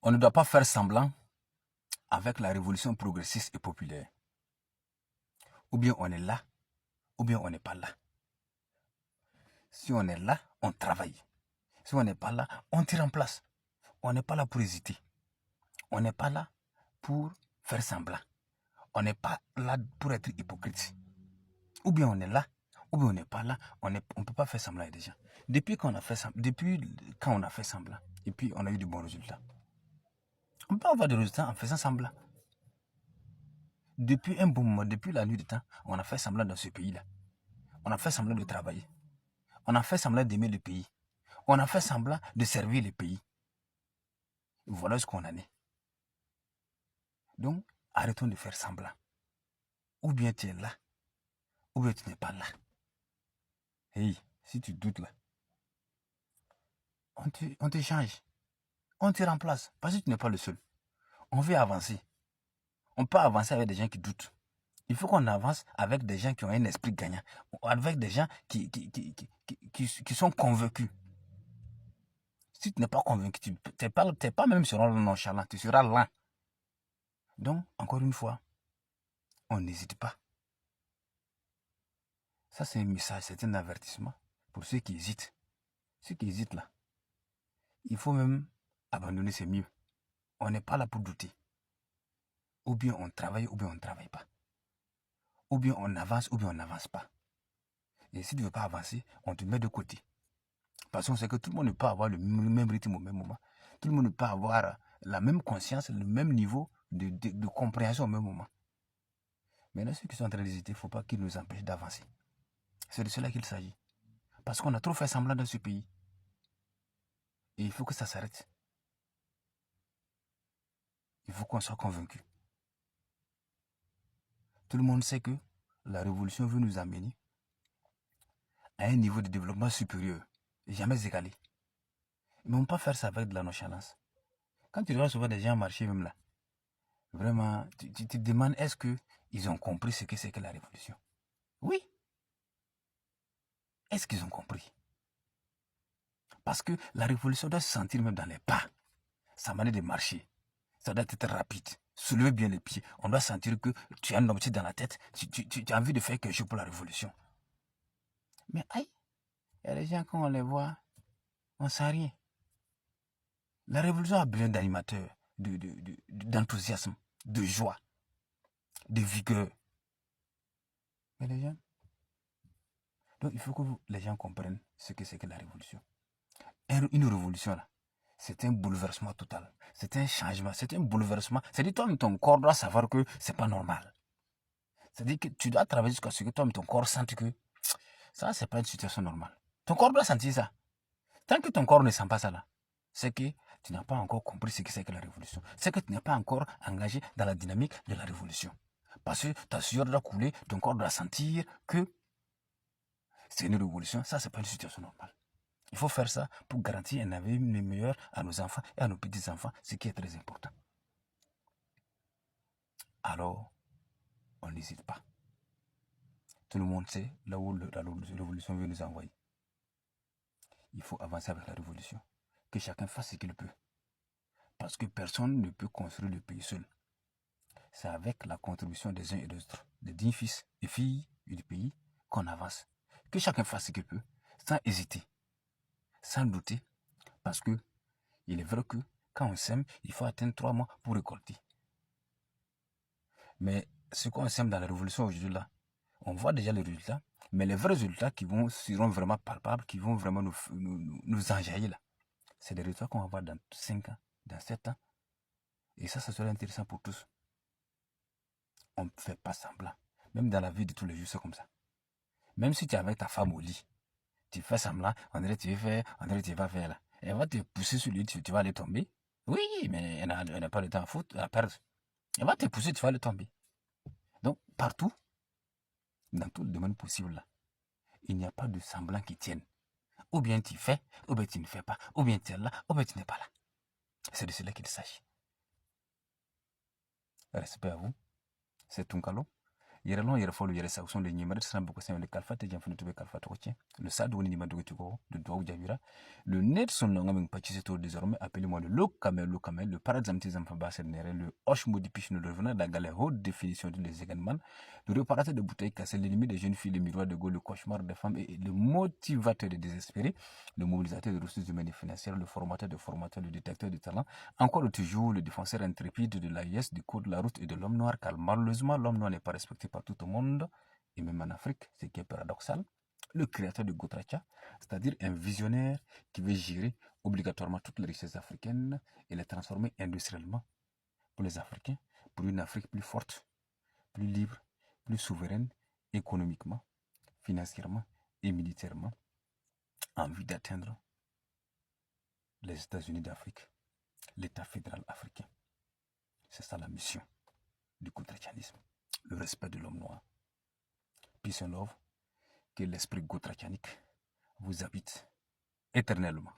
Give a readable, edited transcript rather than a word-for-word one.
On ne doit pas faire semblant avec la révolution progressiste et populaire. Ou bien on est là, ou bien on n'est pas là. Si on est là, on travaille. Si on n'est pas là, on tire en place. On n'est pas là pour hésiter. On n'est pas là pour faire semblant. On n'est pas là pour être hypocrite. Ou bien on est là, ou bien on n'est pas là. On ne peut pas faire semblant avec des gens. Depuis quand on a fait semblant, et puis on a eu de bons résultats. On peut avoir des résultats en faisant semblant. Depuis un bon moment, depuis la nuit du temps, on a fait semblant dans ce pays-là. On a fait semblant de travailler. On a fait semblant d'aimer le pays. On a fait semblant de servir le pays. Voilà ce qu'on en est. Donc, arrêtons de faire semblant. Ou bien tu es là, ou bien tu n'es pas là. Hey, si tu doutes là, on te change. On te remplace. Parce que tu n'es pas le seul. On veut avancer. On peut avancer avec des gens qui doutent. Il faut qu'on avance avec des gens qui ont un esprit gagnant. Avec des gens qui sont convaincus. Si tu n'es pas convaincu, tu n'es pas même sur le nonchalant, tu seras lent. Donc, encore une fois, on n'hésite pas. Ça, c'est un message, c'est un avertissement pour ceux qui hésitent. Ceux qui hésitent là, il faut même abandonner, c'est mieux. On n'est pas là pour douter. Ou bien on travaille, ou bien on ne travaille pas. Ou bien on avance, ou bien on n'avance pas. Et si tu ne veux pas avancer, on te met de côté. Parce qu'on sait que tout le monde ne peut pas avoir le même rythme au même moment. Tout le monde ne peut pas avoir la même conscience, le même niveau de compréhension au même moment. Maintenant, ceux qui sont en train d'hésiter, il ne faut pas qu'ils nous empêchent d'avancer. C'est de cela qu'il s'agit. Parce qu'on a trop fait semblant dans ce pays. Et il faut que ça s'arrête. Il faut qu'on soit convaincu. Tout le monde sait que la révolution veut nous amener à un niveau de développement supérieur, jamais égalé. Mais on ne peut pas faire ça avec de la nonchalance. Quand tu vois souvent des gens marcher même là, vraiment, tu te demandes est-ce qu'ils ont compris ce que c'est que la révolution? Oui. Est-ce qu'ils ont compris? Parce que la révolution doit se sentir même dans les pas. Sa manière de marcher, ça doit être rapide. Soulever bien les pieds. On doit sentir que tu as un objectif dans la tête. Tu as envie de faire quelque chose pour la révolution. Mais aïe, il y a des gens, quand on les voit, on ne sent rien. La révolution a besoin d'animateurs, d'enthousiasme, de joie, de vigueur. Mais les gens... Donc il faut que les gens comprennent ce que c'est que la révolution. Une révolution là, c'est un bouleversement total. C'est un changement, c'est un bouleversement. C'est-à-dire toi-même ton corps doit savoir que c'est pas normal. C'est-à-dire que tu dois travailler jusqu'à ce que toi-même ton corps sente que ça c'est pas une situation normale. Ton corps doit sentir ça. Tant que ton corps ne sent pas ça là, c'est que tu n'as pas encore compris ce que c'est que la révolution. C'est que tu n'es pas encore engagé dans la dynamique de la révolution. Parce que ta sueur doit couler, ton corps doit sentir que c'est une révolution. Ça, c'est pas une situation normale. Il faut faire ça pour garantir un avenir meilleur à nos enfants et à nos petits-enfants, ce qui est très important. Alors, on n'hésite pas. Tout le monde sait là où la révolution veut nous envoyer. Il faut avancer avec la révolution. Que chacun fasse ce qu'il peut. Parce que personne ne peut construire le pays seul. C'est avec la contribution des uns et des autres, des dignes fils et filles du pays, qu'on avance. Que chacun fasse ce qu'il peut, sans hésiter, sans douter, parce que il est vrai que quand on sème, il faut attendre 3 mois pour récolter. Mais ce qu'on sème dans la révolution aujourd'hui là, on voit déjà les résultats, mais les vrais résultats qui seront vraiment palpables, qui vont vraiment nous enjailler là, c'est des résultats qu'on va voir dans 5 ans, dans 7 ans. Et ça serait intéressant pour tous. On ne fait pas semblant. Même dans la vie de tous les jours, c'est comme ça. Même si tu es avec ta femme au lit, tu fais semblant, on dirait que tu veux faire, on dirait que tu vas faire là. Elle va te pousser sur le lit, tu vas aller tomber. Oui, mais elle n'a pas le temps à perdre. Elle va te pousser, tu vas aller tomber. Donc, partout, dans tout le domaine possible là, il n'y a pas de semblant qui tienne. Ou bien tu fais, ou bien tu ne fais pas. Ou bien tu es là, ou bien tu n'es pas là. C'est de cela qu'il s'agit. Respect à vous. C'est Tunkalo. yere long yere folo yere saction de nyimare san beaucoup c'est le kalfa te jamfunu tube kalfa to tien le sad woni ni madogo tuko de doa jabira le net son longa men pachise to désormais appelez-moi le lokamel le paraxam tes enfants basse nere le hoche modification de revenant dans la haute définition de les également le réparateur de bouteilles cassées les limites des jeunes filles le miroir de Gaulle le cauchemar des femmes et le motivateur des désespérés le mobilisateur de ressources humaines et financières le formateur le détecteur de talent encore toujours le défenseur intrépide de l'AIS du code de la route et de l'homme noir car malheureusement l'homme noir n'est pas respecté par tout le monde et même en Afrique, ce qui est paradoxal, le créateur de Gotracha, c'est-à-dire un visionnaire qui veut gérer obligatoirement toutes les richesses africaines et les transformer industriellement pour les Africains, pour une Afrique plus forte, plus libre, plus souveraine, économiquement, financièrement et militairement, en vue d'atteindre les États-Unis d'Afrique, l'État fédéral africain. C'est ça la mission du gotrachianisme, le respect de l'homme noir. Peace and love, que l'esprit gotrachianique vous habite éternellement.